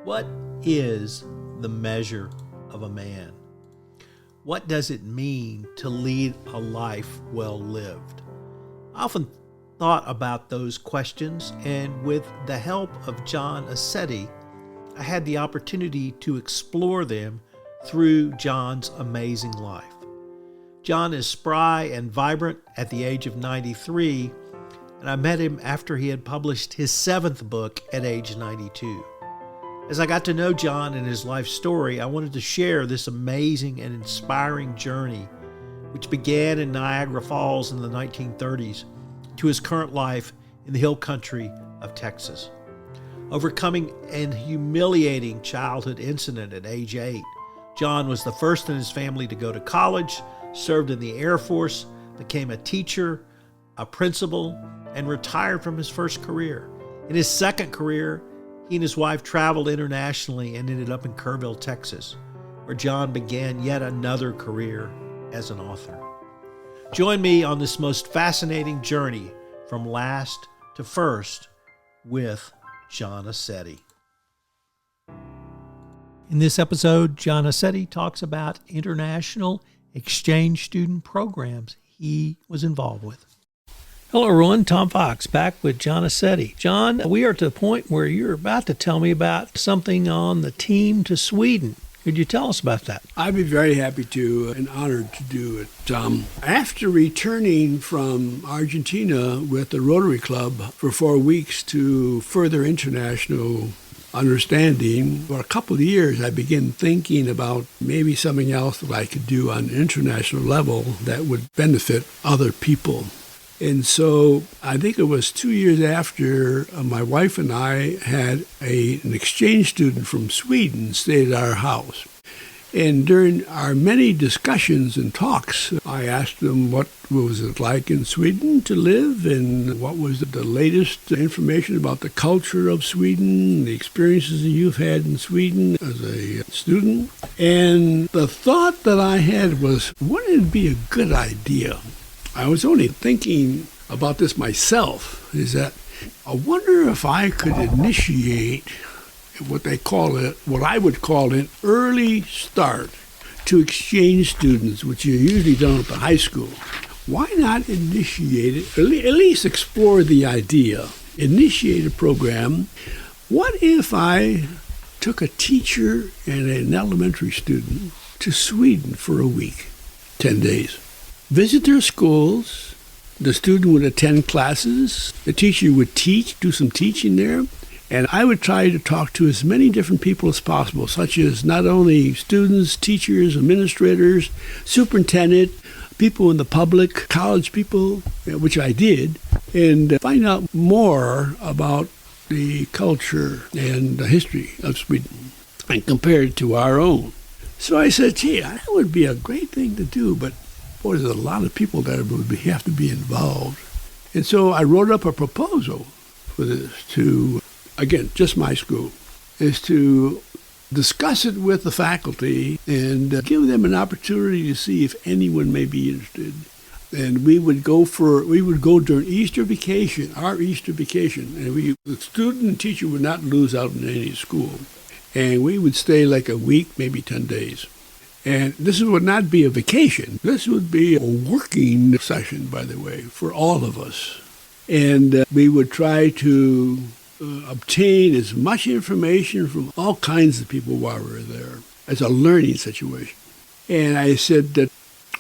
What is the measure of a man? What does it mean to lead a life well lived? I often thought about those questions, and with the help of John Aceti, I had the opportunity to explore them through John's amazing life. John is spry and vibrant at the age of 93, and I met him after he had published his 7th book at age 92. As I got to know John and his life story, I wanted to share this amazing and inspiring journey, which began in Niagara Falls in the 1930s, to his current life in the hill country of Texas. Overcoming an humiliating childhood incident at age 8, John was the first in his family to go to college, served in the Air Force, became a teacher, a principal, and retired from his first career. In his second career, he and his wife traveled internationally and ended up in Kerrville, Texas, where John began yet another career as an author. Join me on this most fascinating journey from last to first with John Aceti. In this episode, John Aceti talks about international exchange student programs he was involved with. Hello everyone, Tom Fox back with John Aceti. John, we are to the point where you're about to tell me about something on the team to Sweden. Could you tell us about that? I'd be very happy to and honored to do it. After returning from Argentina with the Rotary Club for 4 weeks to further international understanding, for a couple of years I began thinking about maybe something else that I could do on an international level that would benefit other people. And so I think it was 2 years after my wife and I had an exchange student from Sweden stay at our house. And during our many discussions and talks, I asked them what was it like in Sweden to live and what was the latest information about the culture of Sweden, the experiences that you've had in Sweden as a student. And the thought that I had was, wouldn't it be a good idea? I was only thinking about this myself, is that I wonder if I could initiate what I would call an early start to exchange students, which are usually done at the high school. Why not initiate it, at least explore the idea, initiate a program? What if I took a teacher and an elementary student to Sweden for a week, 10 days? Visit their schools, the student would attend classes, the teacher would teach, do some teaching there, and I would try to talk to as many different people as possible, such as not only students, teachers, administrators, superintendent, people in the public, college people, which I did, and find out more about the culture and the history of Sweden and compare it to our own. So I said, gee, that would be a great thing to do, but boy, there's a lot of people that would have to be involved. And so I wrote up a proposal for this to, again, just my school, is to discuss it with the faculty and give them an opportunity to see if anyone may be interested. And we would go during Easter vacation, our Easter vacation, and the student and teacher would not lose out in any school. And we would stay like a week, maybe 10 days. And this would not be a vacation. This would be a working session, by the way, for all of us. And we would try to obtain as much information from all kinds of people while we were there as a learning situation. And I said that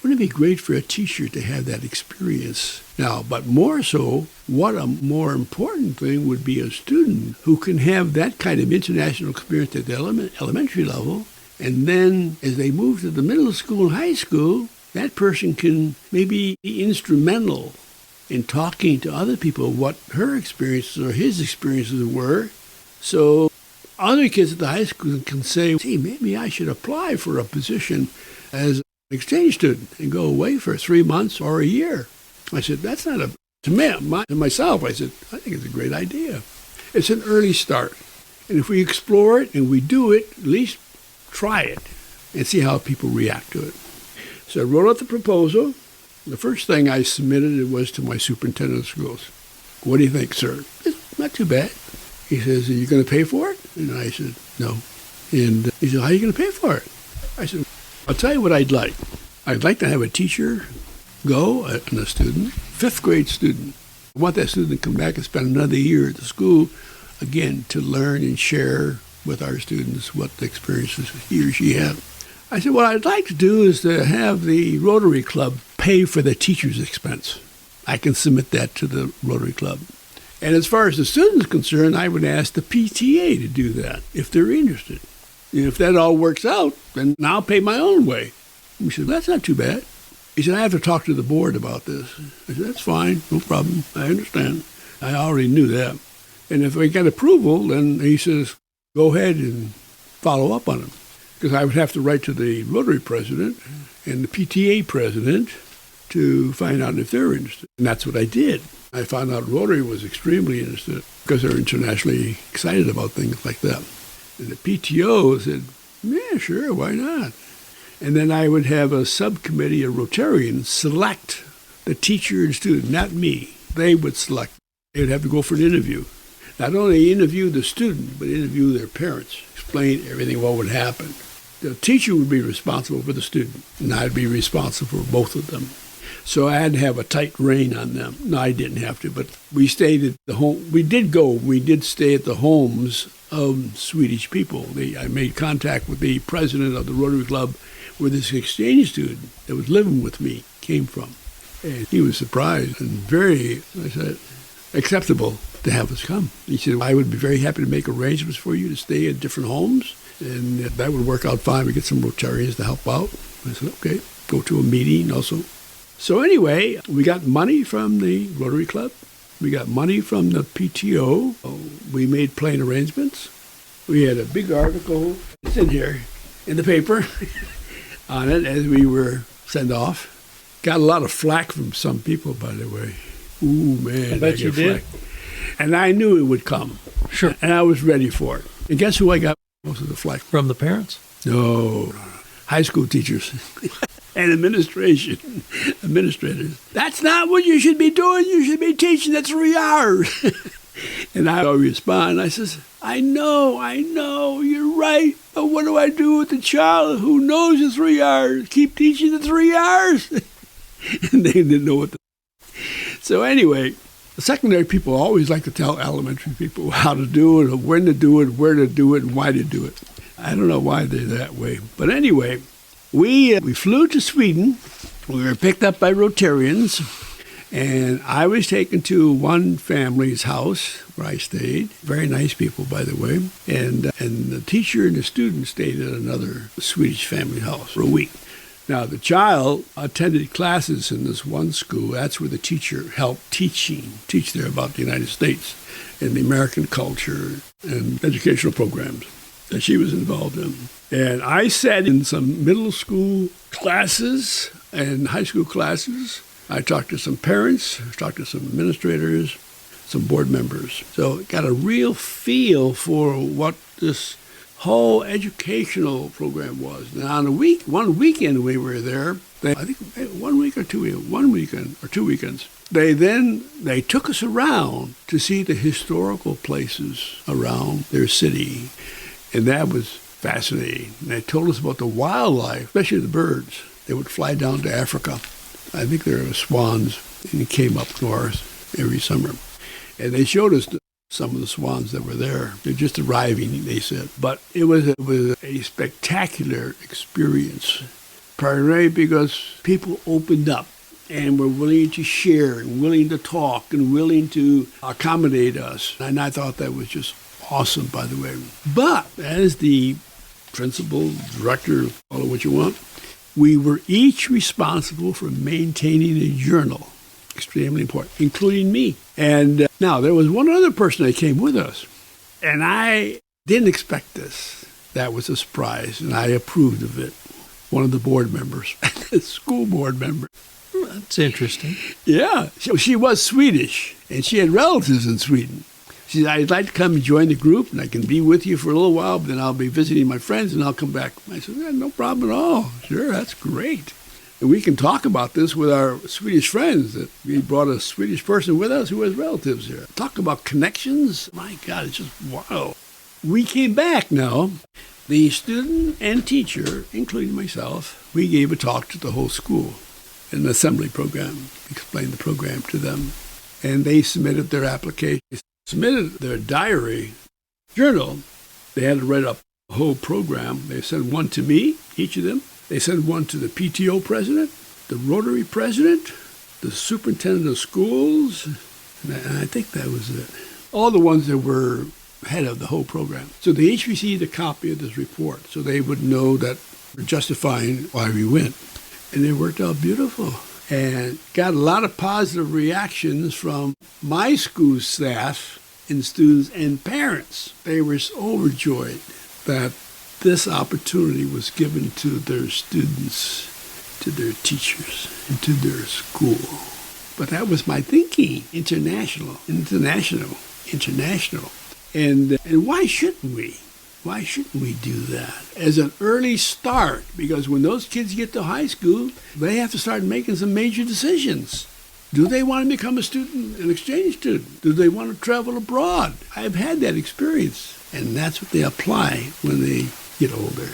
wouldn't it be great for a teacher to have that experience? Now, but more so, what a more important thing would be a student who can have that kind of international experience at the elementary level. And then as they move to the middle school and high school, that person can maybe be instrumental in talking to other people what her experiences or his experiences were. So other kids at the high school can say, hey, maybe I should apply for a position as an exchange student and go away for 3 months or a year. I said, that's not to me, myself, I said, I think it's a great idea. It's an early start. And if we explore it and we do it, at least try it and see how people react to it. So I wrote out the proposal. The first thing I submitted was to my superintendent of schools. What do you think, sir? It's not too bad. He says, are you going to pay for it? And I said, no. And he said, how are you going to pay for it? I said, I'll tell you what I'd like. I'd like to have a teacher go, and a student, 5th grade student. I want that student to come back and spend another year at the school, again, to learn and share with our students what the experiences he or she had. I said, what I'd like to do is to have the Rotary Club pay for the teacher's expense. I can submit that to the Rotary Club. And as far as the student's concerned, I would ask the PTA to do that if they're interested. And if that all works out, then I'll pay my own way. He said, that's not too bad. He said, I have to talk to the board about this. I said, that's fine, no problem. I understand. I already knew that. And if I get approval, then he says, go ahead and follow up on it. Because I would have to write to the Rotary president and the PTA president to find out if they're interested. And that's what I did. I found out Rotary was extremely interested because they're internationally excited about things like that. And the PTO said, yeah, sure, why not? And then I would have a subcommittee of Rotarians select the teacher and student, not me. They would select. They would have to go for an interview. Not only interview the student, but interview their parents, explain everything, what would happen. The teacher would be responsible for the student, and I'd be responsible for both of them. So I had to have a tight rein on them. No, I didn't have to, but we stayed at the home. We did stay at the homes of Swedish people. I made contact with the president of the Rotary Club, where this exchange student that was living with me came from. And he was surprised and very, I said, acceptable to have us come. He said, I would be very happy to make arrangements for you to stay in different homes, and that would work out fine. We get some Rotarians to help out. I said, okay, go to a meeting also. So anyway, we got money from the Rotary Club. We got money from the PTO. We made plane arrangements. We had a big article, it's in here, in the paper, on it as we were sent off. Got a lot of flack from some people, by the way. Ooh, man. I bet you did. And I knew it would come. Sure. And I was ready for it. And guess who I got most of the flack from? The parents? No. High school teachers and administrators. That's not what you should be doing. You should be teaching at 3 hours. And I would respond. I says, I know, you're right. But what do I do with the child who knows the 3 hours? Keep teaching the 3 hours? And they didn't know what to do. So anyway, the secondary people always like to tell elementary people how to do it, or when to do it, where to do it, and why to do it. I don't know why they're that way. But anyway, we flew to Sweden. We were picked up by Rotarians. And I was taken to one family's house where I stayed. Very nice people, by the way. And the teacher and the student stayed at another Swedish family house for a week. Now, the child attended classes in this one school. That's where the teacher helped teach there about the United States and the American culture and educational programs that she was involved in. And I sat in some middle school classes and high school classes. I talked to some parents, talked to some administrators, some board members. So got a real feel for what this whole educational program was. Now, on one weekend we were there, I think 1 week or 2 weekends, 1 weekend or 2 weekends, they took us around to see the historical places around their city. And that was fascinating. And they told us about the wildlife, especially the birds. They would fly down to Africa. I think there were swans, and they came up north every summer. And they showed us some of the swans that were there. They're just arriving, they said. But it was a spectacular experience, primarily because people opened up and were willing to share and willing to talk and willing to accommodate us. And I thought that was just awesome, by the way. But as the principal, director, call it what you want, we were each responsible for maintaining a journal. Extremely important, including me. And now, there was one other person that came with us, and I didn't expect this. That was a surprise, and I approved of it. One of the board members, the school board member. That's interesting. Yeah. She was Swedish, and she had relatives in Sweden. She said, I'd like to come and join the group, and I can be with you for a little while, but then I'll be visiting my friends, and I'll come back. I said, yeah, no problem at all. Sure, that's great. And we can talk about this with our Swedish friends, that we brought a Swedish person with us who has relatives here. Talk about connections. My God, it's just wild. we came back now. The student and teacher, including myself, we gave a talk to the whole school, an assembly program, explained the program to them. And they submitted their application, submitted their diary journal. They had to write up the whole program. They sent one to me, each of them. They sent one to the PTO president, the Rotary president, the superintendent of schools, and I think that was it. All the ones that were head of the whole program. So they each received a copy of this report, so they would know that we're justifying why we went. And it worked out beautiful. And got a lot of positive reactions from my school staff and students and parents. They were so overjoyed that this opportunity was given to their students, to their teachers, and to their school. But that was my thinking, international. And why shouldn't we? Why shouldn't we do that? As an early start, because when those kids get to high school, they have to start making some major decisions. Do they want to become a student, an exchange student? Do they want to travel abroad? I've had that experience, and that's what they apply when they get older.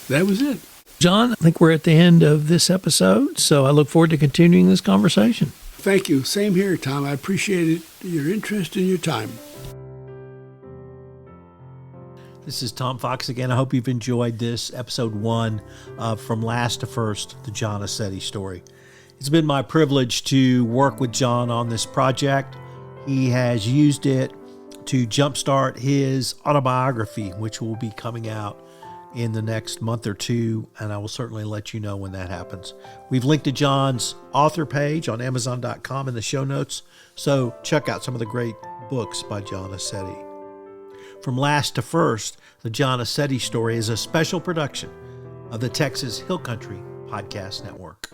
That was it. John, I think we're at the end of this episode, so I look forward to continuing this conversation. Thank you. Same here, Tom. I appreciate your interest and your time. This is Tom Fox again. I hope you've enjoyed this episode 1 of From Last to First, the John Aceti story. It's been my privilege to work with John on this project. He has used it to jumpstart his autobiography, which will be coming out in the next month or two, and I will certainly let you know when that happens. We've linked to John's author page on Amazon.com in the show notes, so check out some of the great books by John Aceti. From Last to First, the John Aceti story is a special production of the Texas Hill Country Podcast Network.